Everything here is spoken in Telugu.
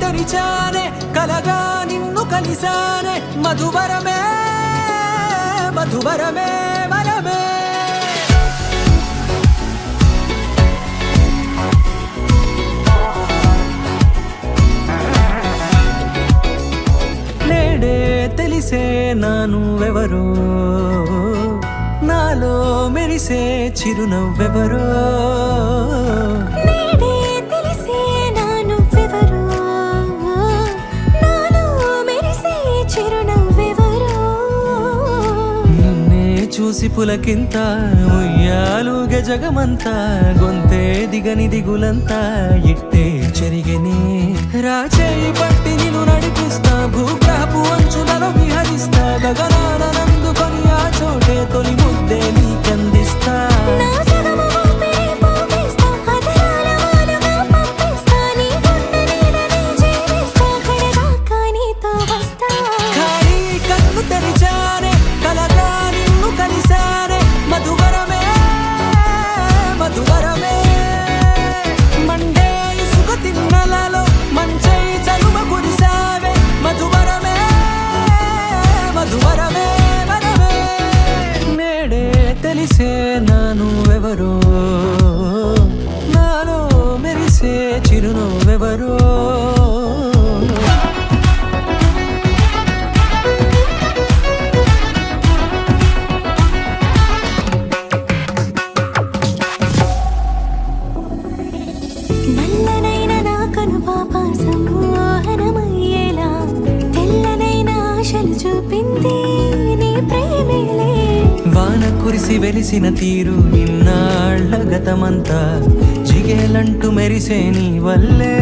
తెరిచానే కలగా నిన్ను కలిసానే మధువరమే మధువరమే వరమే నేడే తెలిసే నానువెవరో నాలో మెరిసే చిరునవ్వెవరో నేడే తెలిసే నానువెవరో నాలో మెరిసే చిరునవ్వెవరో నిన్నే చూసి పులకింత ఉయ్యాలుగే జగమంతా గొంతే దిగని దిగులంతా ఇట్టే చెరిగెనే రాచేయి పట్టి నిన్ను నడిపిస్తా భూగ్రహపు అంచులలో విహరిస్తా గగనాన నందుకొని ఆ చోటే తొలి ముద్దే నీకందిస్తా నా సగము ఊపిరి పోగేస్తా అధరాల వాలుగా పంపిస్తా నీ గుండె నీడనే చేరేస్తా కడదాకా నీతో వస్తా ఖాళీ కన్ను తెరిచానే కలగా నిన్ను కలిసానే మధువరమే మధువరమే మండే ఇసుక తిన్నలలో మంచై చలువ కురిసావే మధువరమే మధువరమే వరమే నేడే తెలిసే నానువెవరో నాలో మెరిసే చిరునవ్వెవరో నల్లనైన నా కనుపాప సమ్మోహనమయ్యేలా తెల్లనైన ఆశలు చూపింది నీ ప్రేమేలే వాన కురిసి వెలిసిన తీరు ఇన్నాళ్ళ గతమంతా జిగేలంటూ మెరిసే నీ వల్లే